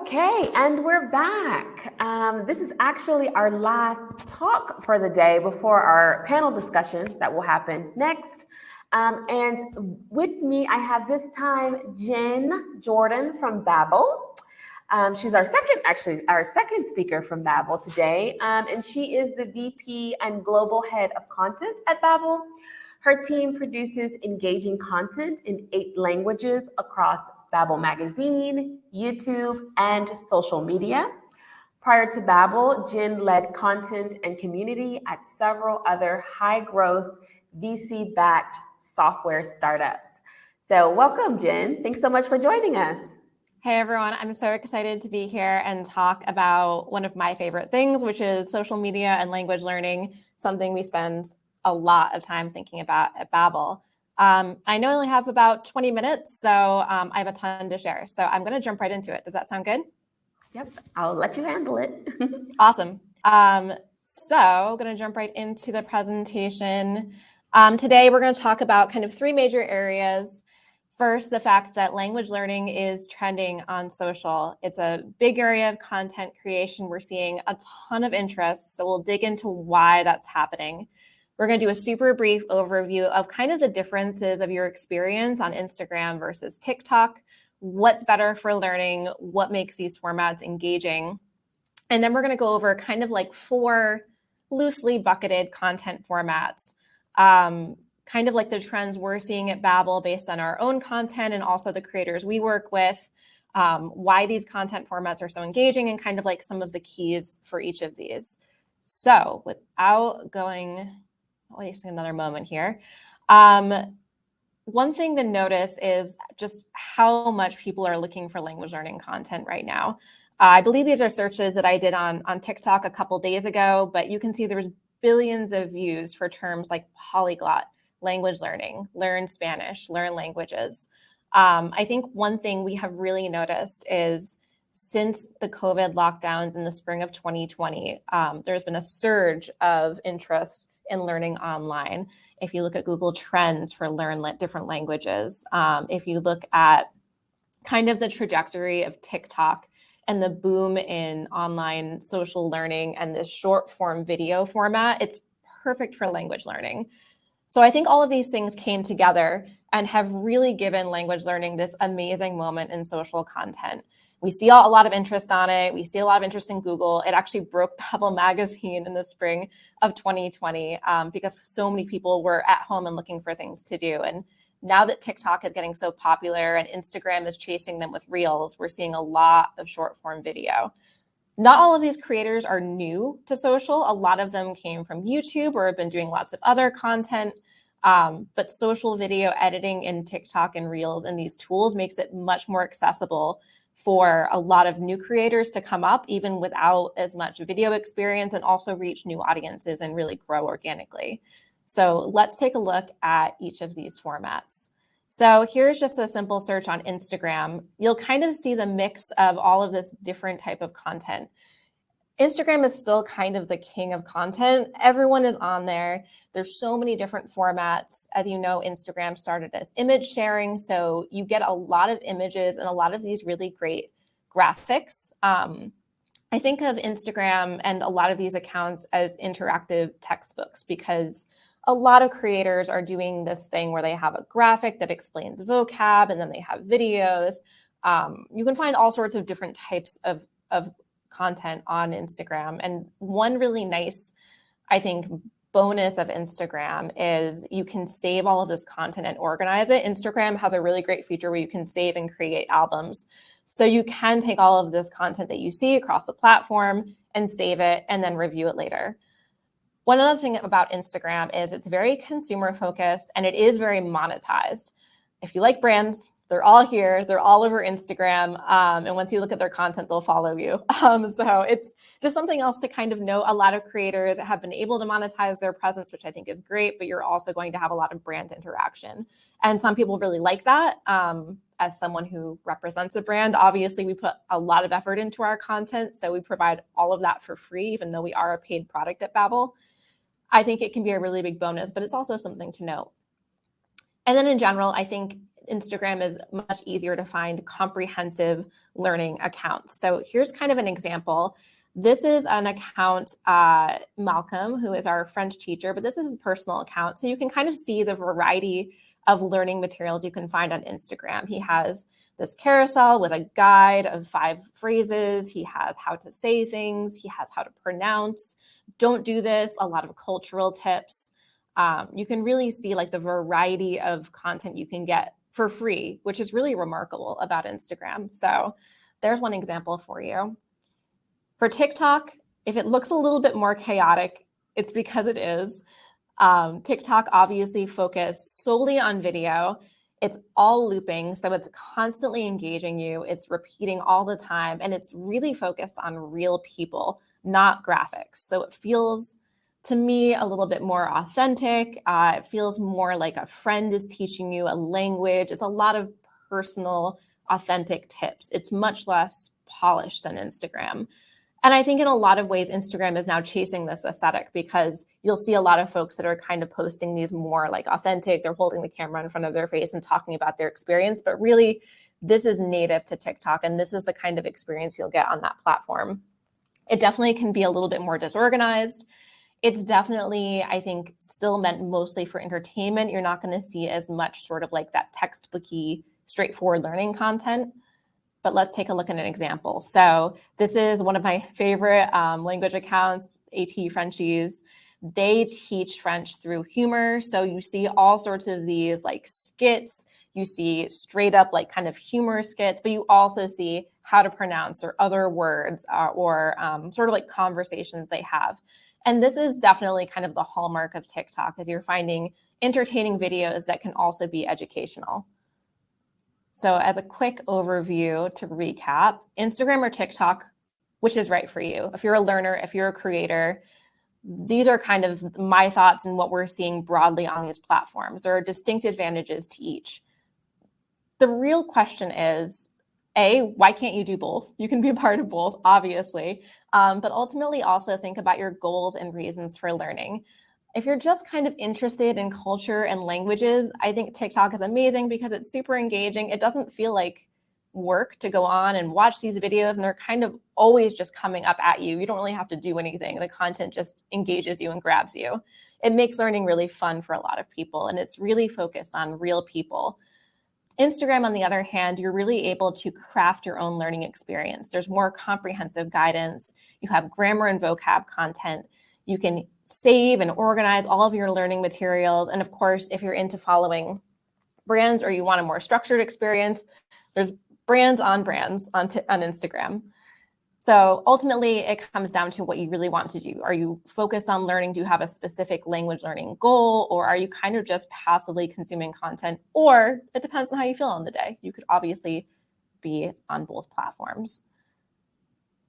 Okay, and we're back. This is actually our last talk for the day before our panel discussion that will happen next. And with me, I have this time Jen Jordan from Babbel. She's our second speaker from Babbel today, and she is the VP and Global Head of Content at Babbel. Her team produces engaging content in 8 languages across Babbel Magazine, YouTube, and social media. Prior to Babbel, Jen led content and community at several other high-growth VC-backed software startups. So welcome, Jen. Thanks so much for joining us. Hey everyone, I'm so excited to be here and talk about one of my favorite things, which is social media and language learning, something we spend a lot of time thinking about at Babbel. I know I only have about 20 minutes, so I have a ton to share. So I'm going to jump right into it. Does that sound good? Yep, I'll let you handle it. Awesome. So I'm going to jump right into the presentation. Today, we're going to talk about kind of 3 major areas. First, the fact that language learning is trending on social. It's a big area of content creation. We're seeing a ton of interest, so we'll dig into why that's happening. We're going to do a super brief overview of kind of the differences of your experience on Instagram versus TikTok, what's better for learning, what makes these formats engaging. And then we're going to go over kind of like 4 loosely bucketed content formats, kind of like the trends we're seeing at Babbel based on our own content and also the creators we work with, why these content formats are so engaging, and kind of like some of the keys for each of these. So without wasting another moment here, one thing to notice is just how much people are looking for language learning content right now. I believe these are searches that I did on TikTok a couple days ago, but you can see there's billions of views for terms like polyglot, language learning, learn Spanish, learn languages. I think one thing we have really noticed is since the COVID lockdowns in the spring of 2020, there's been a surge of interest in learning online. If you look at Google Trends for learn different languages, if you look at kind of the trajectory of TikTok and the boom in online social learning and this short form video format, it's perfect for language learning. So I think all of these things came together and have really given language learning this amazing moment in social content. We see a lot of interest on it. We see a lot of interest in Google. It actually broke Babbel magazine in the spring of 2020 because so many people were at home and looking for things to do. And now that TikTok is getting so popular and Instagram is chasing them with Reels, we're seeing a lot of short form video. Not all of these creators are new to social. A lot of them came from YouTube or have been doing lots of other content. But social video editing in TikTok and Reels and these tools makes it much more accessible for a lot of new creators to come up, even without as much video experience, and also reach new audiences and really grow organically. So let's take a look at each of these formats. So here's just a simple search on Instagram. You'll kind of see the mix of all of this different type of content. Instagram is still kind of the king of content. Everyone is on there. There's so many different formats. As you know, Instagram started as image sharing, so you get a lot of images and a lot of these really great graphics. I think of Instagram and a lot of these accounts as interactive textbooks because a lot of creators are doing this thing where they have a graphic that explains vocab and then they have videos. You can find all sorts of different types of content on Instagram. And one really nice, I think, bonus of Instagram is you can save all of this content and organize it. Instagram has a really great feature where you can save and create albums. So you can take all of this content that you see across the platform and save it and then review it later. One other thing about Instagram is it's very consumer focused and it is very monetized. If you like brands, they're all here. They're all over Instagram. And once you look at their content, they'll follow you. So it's just something else to kind of know. A lot of creators have been able to monetize their presence, which I think is great, but you're also going to have a lot of brand interaction. And some people really like that. As someone who represents a brand, obviously we put a lot of effort into our content. So we provide all of that for free, even though we are a paid product at Babbel. I think it can be a really big bonus, but it's also something to note. And then in general, I think Instagram is much easier to find comprehensive learning accounts. So here's kind of an example. This is an account, Malcolm, who is our French teacher, but this is his personal account. So you can kind of see the variety of learning materials you can find on Instagram. He has this carousel with a guide of 5 phrases. He has how to say things. He has how to pronounce. Don't do this. A lot of cultural tips. You can really see like the variety of content you can get for free, which is really remarkable about Instagram. So there's one example for you. For TikTok, if it looks a little bit more chaotic, it's because it is. TikTok obviously focused solely on video. It's all looping, so it's constantly engaging you. It's repeating all the time, and it's really focused on real people, not graphics. So it feels, to me, a little bit more authentic. It feels more like a friend is teaching you a language. It's a lot of personal, authentic tips. It's much less polished than Instagram. And I think in a lot of ways, Instagram is now chasing this aesthetic because you'll see a lot of folks that are kind of posting these more like authentic, they're holding the camera in front of their face and talking about their experience. But really, this is native to TikTok, and this is the kind of experience you'll get on that platform. It definitely can be a little bit more disorganized. It's definitely, I think, still meant mostly for entertainment. You're not going to see as much sort of like that textbooky, straightforward learning content. But let's take a look at an example. So this is one of my favorite language accounts, AT Frenchies. They teach French through humor. So you see all sorts of these like skits. You see straight up like kind of humor skits, but you also see how to pronounce or other words or sort of like conversations they have. And this is definitely kind of the hallmark of TikTok, is you're finding entertaining videos that can also be educational. So as a quick overview to recap, Instagram or TikTok, which is right for you? If you're a learner, if you're a creator, these are kind of my thoughts and what we're seeing broadly on these platforms. There are distinct advantages to each. The real question is, A, why can't you do both? You can be a part of both, obviously, but ultimately also think about your goals and reasons for learning. If you're just kind of interested in culture and languages, I think TikTok is amazing because it's super engaging. It doesn't feel like work to go on and watch these videos, and they're kind of always just coming up at you. You don't really have to do anything. The content just engages you and grabs you. It makes learning really fun for a lot of people, and it's really focused on real people. Instagram, on the other hand, you're really able to craft your own learning experience. There's more comprehensive guidance. You have grammar and vocab content. You can save and organize all of your learning materials. And of course, if you're into following brands or you want a more structured experience, there's brands on Instagram. So ultimately, it comes down to what you really want to do. Are you focused on learning? Do you have a specific language learning goal? Or are you kind of just passively consuming content? Or it depends on how you feel on the day. You could obviously be on both platforms.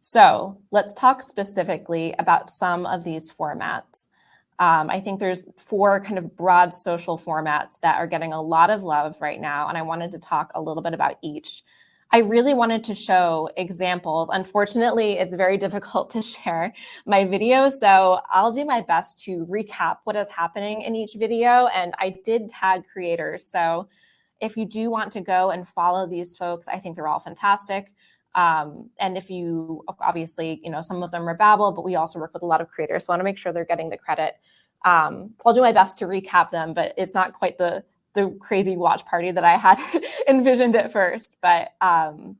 So let's talk specifically about some of these formats. I think there's 4 kind of broad social formats that are getting a lot of love right now, and I wanted to talk a little bit about each. I really wanted to show examples. Unfortunately, it's very difficult to share my video, so I'll do my best to recap what is happening in each video, and I did tag creators. So if you do want to go and follow these folks, I think they're all fantastic. And if you, obviously, some of them are Babbel, but we also work with a lot of creators, so I want to make sure they're getting the credit. So I'll do my best to recap them, but it's not quite the crazy watch party that I had envisioned at first, but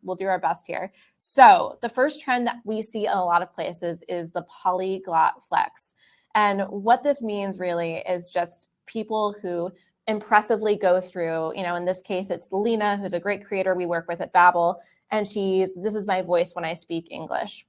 we'll do our best here. So the first trend that we see in a lot of places is the polyglot flex. And what this means really is just people who impressively go through, in this case, it's Lena, who's a great creator we work with at Babbel. And this is my voice when I speak English.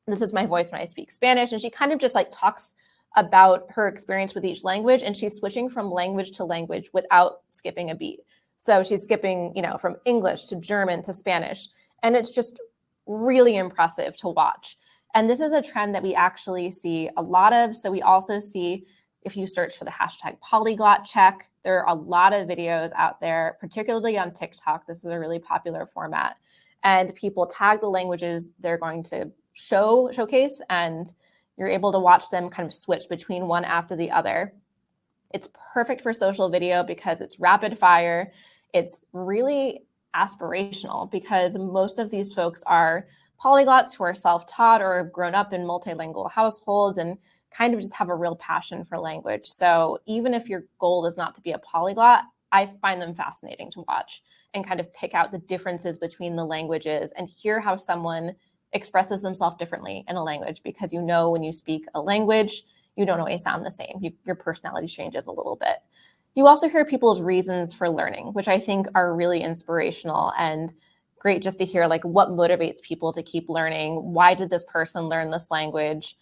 This is my voice when I speak Spanish. And she kind of just like talks about her experience with each language, and she's switching from language to language without skipping a beat. So she's skipping, from English to German to Spanish. And it's just really impressive to watch. And this is a trend that we actually see a lot of. So we also see, if you search for the hashtag polyglot check, there are a lot of videos out there, particularly on TikTok. This is a really popular format. And people tag the languages they're going to showcase, and you're able to watch them kind of switch between one after the other. It's perfect for social video because it's rapid fire. it's really aspirational because most of these folks are polyglots who are self-taught or have grown up in multilingual households and kind of just have a real passion for language. So even if your goal is not to be a polyglot, I find them fascinating to watch and kind of pick out the differences between the languages and hear how someone expresses themselves differently in a language, because you know when you speak a language, you don't always sound the same. Your personality changes a little bit. You also hear people's reasons for learning, which I think are really inspirational and great just to hear like what motivates people to keep learning. Why did this person learn this language?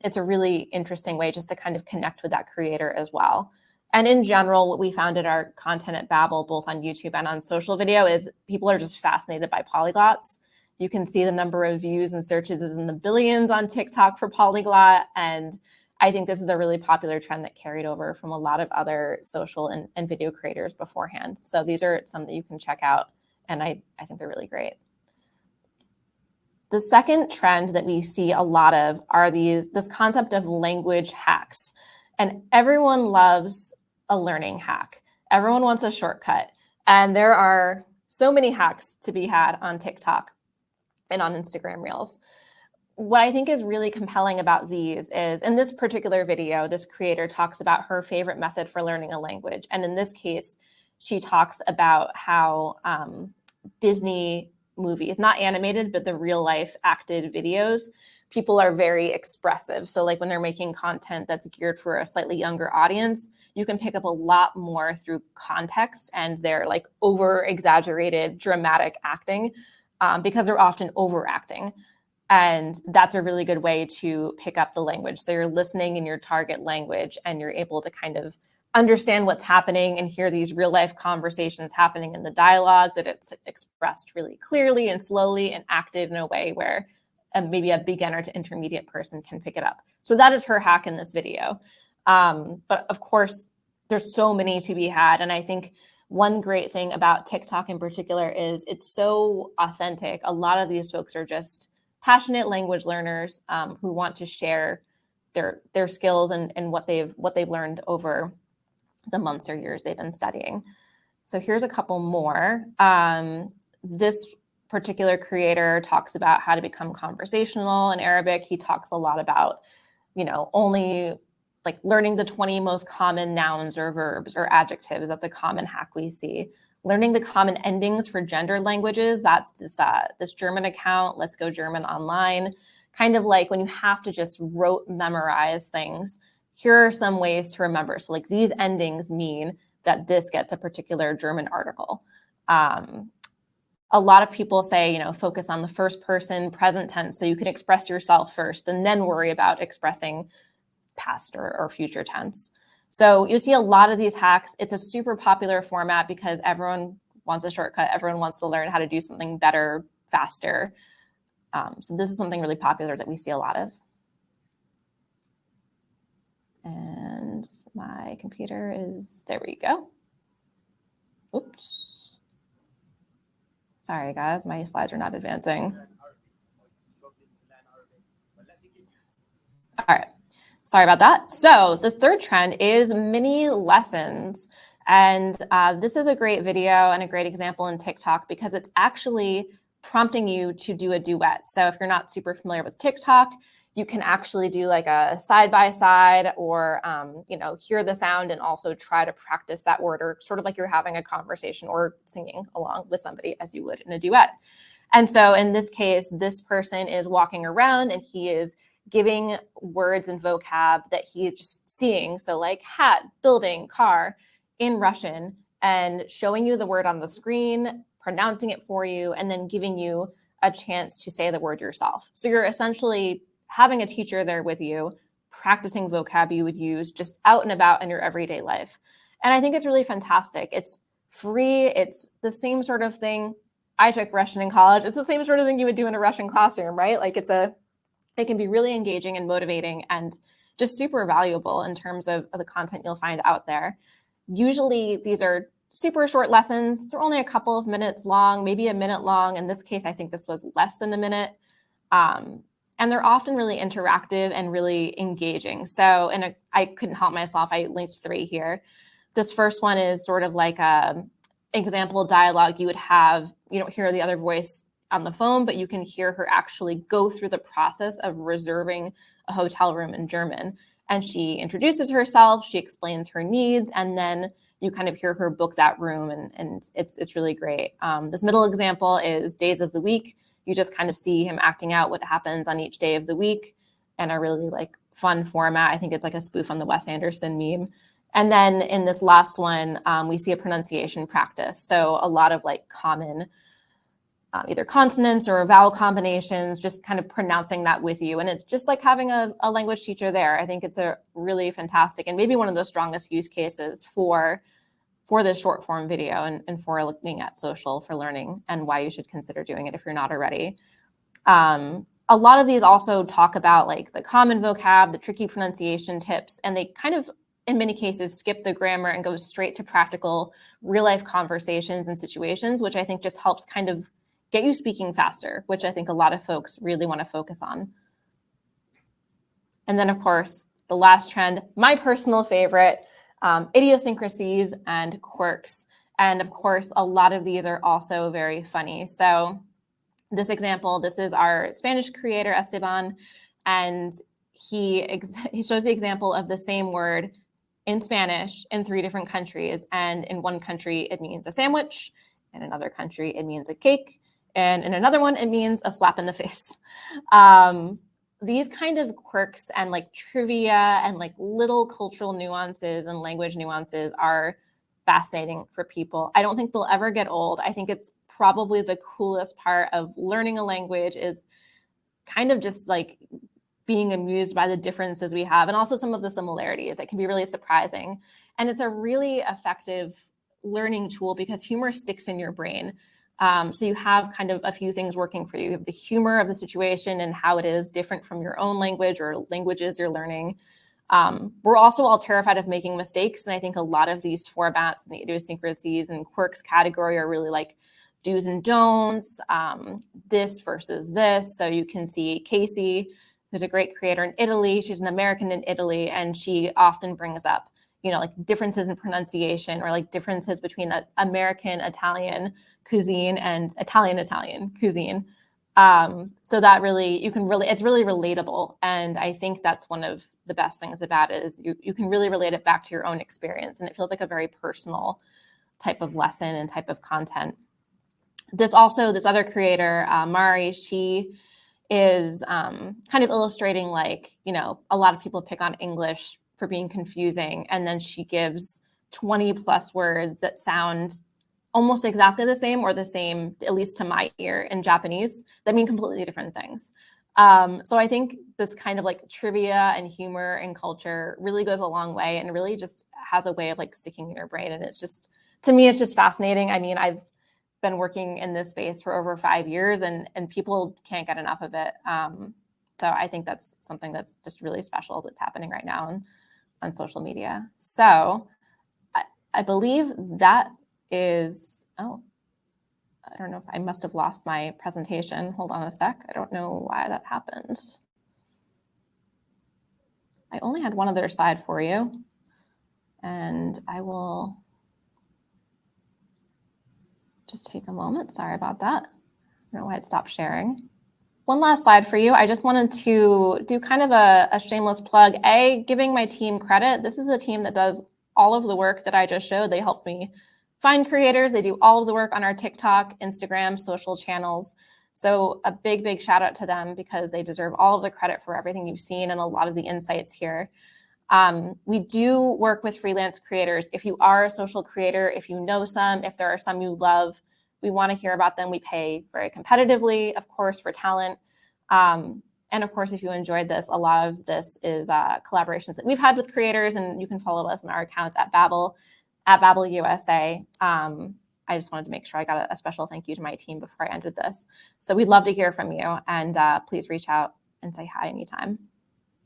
It's a really interesting way just to kind of connect with that creator as well. And in general, what we found in our content at Babbel, both on YouTube and on social video, is people are just fascinated by polyglots. You can see the number of views and searches is in the billions on TikTok for polyglot. And I think this is a really popular trend that carried over from a lot of other social and video creators beforehand. So these are some that you can check out. And I think they're really great. The second trend that we see a lot of are this concept of language hacks. And everyone loves a learning hack. Everyone wants a shortcut. And there are so many hacks to be had on TikTok and on Instagram Reels. What I think is really compelling about these is, in this particular video, this creator talks about her favorite method for learning a language. And in this case, she talks about how Disney movies, not animated, but the real life acted videos, people are very expressive. So like when they're making content that's geared for a slightly younger audience, you can pick up a lot more through context and their like over exaggerated dramatic acting because they're often overacting. And that's a really good way to pick up the language. So you're listening in your target language and you're able to kind of understand what's happening and hear these real life conversations happening in the dialogue, that it's expressed really clearly and slowly and acted in a way where maybe a beginner to intermediate person can pick it up. So that is her hack in this video. But of course, there's so many to be had. And I think one great thing about TikTok in particular is it's so authentic. A lot of these folks are just passionate language learners who want to share their skills and what they've learned over the months or years they've been studying. So here's a couple more. This particular creator talks about how to become conversational in Arabic. He talks a lot about, only like learning the 20 most common nouns or verbs or adjectives. That's a common hack we see. Learning the common endings for gendered languages. That's this German account, Let's Go German Online. Kind of like when you have to just rote memorize things, here are some ways to remember. So like these endings mean that this gets a particular German article. A lot of people say, focus on the first person present tense so you can express yourself first and then worry about expressing past or future tense. So you see a lot of these hacks. It's a super popular format because everyone wants a shortcut. Everyone wants to learn how to do something better, faster. So this is something really popular that we see a lot of. And my computer is, there we go. Oops. Sorry, guys, my slides are not advancing. All right, sorry about that. So the third trend is mini lessons. And this is a great video and a great example in TikTok because it's actually prompting you to do a duet. So if you're not super familiar with TikTok, you can actually do like a side-by-side or, hear the sound and also try to practice that word, or sort of like you're having a conversation or singing along with somebody as you would in a duet. And so in this case, this person is walking around and he is giving words and vocab that he is just seeing. So like hat, building, car in Russian, and showing you the word on the screen, pronouncing it for you, and then giving you a chance to say the word yourself. So you're essentially having a teacher there with you, practicing vocab you would use just out and about in your everyday life. And I think it's really fantastic. It's free. It's the same sort of thing. I took Russian in college. It's the same sort of thing you would do in a Russian classroom, right? Like it can be really engaging and motivating and just super valuable in terms of the content you'll find out there. Usually these are super short lessons. They're only a couple of minutes long, maybe a minute long. In this case, I think this was less than a minute. And they're often really interactive and really engaging. So, I couldn't help myself. I linked 3 here. This first one is sort of like example dialogue you would have, you don't hear the other voice on the phone, but you can hear her actually go through the process of reserving a hotel room in German. And she introduces herself, she explains her needs, and then you kind of hear her book that room, and it's really great. This middle example is days of the week. You just kind of see him acting out what happens on each day of the week, and a really like fun format. I think it's like a spoof on the Wes Anderson meme. And then in this last one, we see a pronunciation practice. So a lot of like common either consonants or vowel combinations, just kind of pronouncing that with you. And it's just like having a language teacher there. I think it's a really fantastic and maybe one of the strongest use cases for this short form video and for looking at social for learning and why you should consider doing it if you're not already. A lot of these also talk about like the common vocab, the tricky pronunciation tips, and they kind of, in many cases, skip the grammar and go straight to practical real life conversations and situations, which I think just helps kind of get you speaking faster, which I think a lot of folks really want to focus on. And then, of course, the last trend, my personal favorite, idiosyncrasies and quirks. And of course, a lot of these are also very funny. So this example, this is our Spanish creator, Esteban, and he shows the example of the same word in Spanish in 3 different countries. And in one country, it means a sandwich. In another country, it means a cake. And in another one, it means a slap in the face. These kind of quirks and like trivia and like little cultural nuances and language nuances are fascinating for people. I don't think they'll ever get old. I think it's probably the coolest part of learning a language is kind of just like being amused by the differences we have and also some of the similarities. It can be really surprising. And it's a really effective learning tool because humor sticks in your brain. So you have kind of a few things working for you. You have the humor of the situation and how it is different from your own language or languages you're learning. We're also all terrified of making mistakes. And I think a lot of these formats and the idiosyncrasies and quirks category are really like do's and don'ts, this versus this. So you can see Casey, who's a great creator in Italy. She's an American in Italy, and she often brings up, you know, like differences in pronunciation or like differences between American Italian cuisine and Italian cuisine. So that really, it's really relatable. And I think that's one of the best things about it is you can really relate it back to your own experience. And it feels like a very personal type of lesson and type of content. This other creator, Mari, she is kind of illustrating like, you know, a lot of people pick on English for being confusing. And then she gives 20 plus words that sound almost exactly the same or the same, at least to my ear, in Japanese, that mean completely different things. So I think this kind of like trivia and humor and culture really goes a long way and really just has a way of like sticking in your brain. And it's just, to me, it's just fascinating. I mean, I've been working in this space for over 5 years and people can't get enough of it. So I think that's something that's just really special that's happening right now on social media. So I believe that is, I don't know if I must have lost my presentation. Hold on a sec. I don't know why that happened. I only had one other slide for you, and I will just take a moment. Sorry about that. I don't know why it stopped sharing. One last slide for you. I just wanted to do kind of a shameless plug. Giving my team credit. This is a team that does all of the work that I just showed. They helped me find creators. They do all of the work on our TikTok, Instagram, social channels. So a big, big shout out to them because they deserve all of the credit for everything you've seen and a lot of the insights here. We do work with freelance creators. If you are a social creator, if you know some, if there are some you love, we want to hear about them. We pay very competitively, of course, for talent. And of course, if you enjoyed this, a lot of this is collaborations that we've had with creators, and you can follow us on our accounts at Babbel, at Babbel USA. I just wanted to make sure I got a special thank you to my team before I ended this. So we'd love to hear from you, and please reach out and say hi anytime.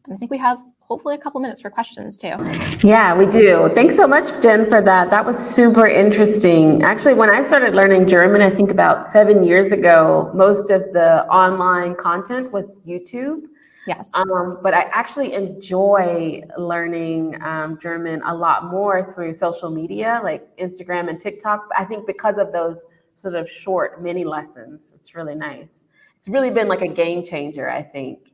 And I think we have hopefully a couple minutes for questions too. Yeah, we do. Thanks so much, Jen, for that. That was super interesting. Actually, when I started learning German, I think about 7 years ago, most of the online content was YouTube. Yes. But I actually enjoy learning German a lot more through social media, like Instagram and TikTok. I think because of those sort of short mini lessons, it's really nice. It's really been like a game changer, I think.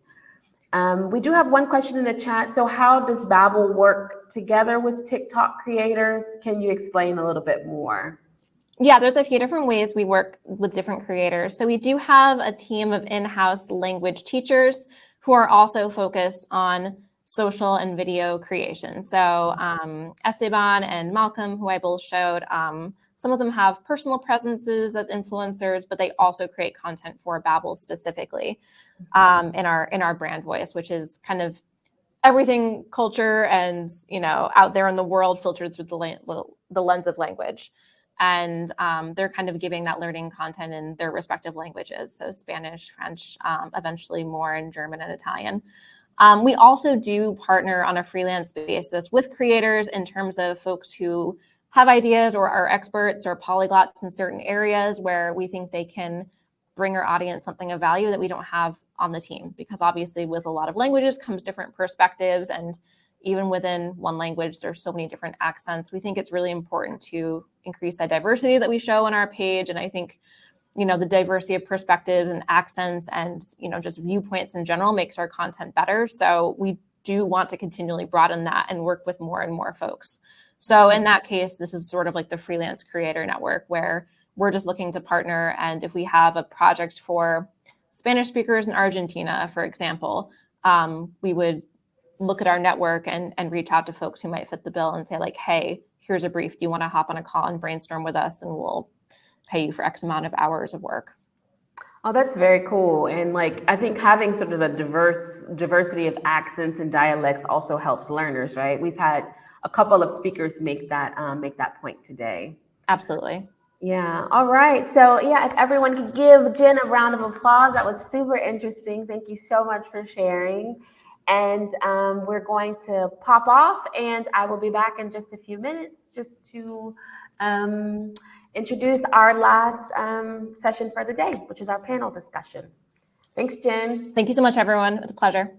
We do have one question in the chat. So how does Babbel work together with TikTok creators? Can you explain a little bit more? Yeah, there's a few different ways we work with different creators. So we do have a team of in-house language teachers who are also focused on social and video creation. So Esteban and Malcolm, who I both showed, some of them have personal presences as influencers, but they also create content for Babbel specifically in our brand voice, which is kind of everything culture and out there in the world filtered through the lens of language. And they're kind of giving that learning content in their respective languages. So Spanish, French, eventually more in German and Italian. We also do partner on a freelance basis with creators in terms of folks who have ideas or are experts or polyglots in certain areas where we think they can bring our audience something of value that we don't have on the team. Because obviously with a lot of languages comes different perspectives, and even within one language, there's so many different accents. We think it's really important to increase that diversity that we show on our page. And I think, the diversity of perspectives and accents and, just viewpoints in general makes our content better. So we do want to continually broaden that and work with more and more folks. So in that case, this is sort of like the freelance creator network where we're just looking to partner. And if we have a project for Spanish speakers in Argentina, for example, we would look at our network and reach out to folks who might fit the bill and say like, hey, here's a brief. Do you want to hop on a call and brainstorm with us? And we'll pay you for X amount of hours of work. Oh, that's very cool. And I think having sort of the diversity of accents and dialects also helps learners, right? We've had a couple of speakers make that point today. Absolutely. Yeah. All right. So if everyone could give Jen a round of applause. That was super interesting. Thank you so much for sharing. And we're going to pop off, and I will be back in just a few minutes just to introduce our last session for the day, which is our panel discussion. Thanks, Jen. Thank you so much, everyone. It was a pleasure.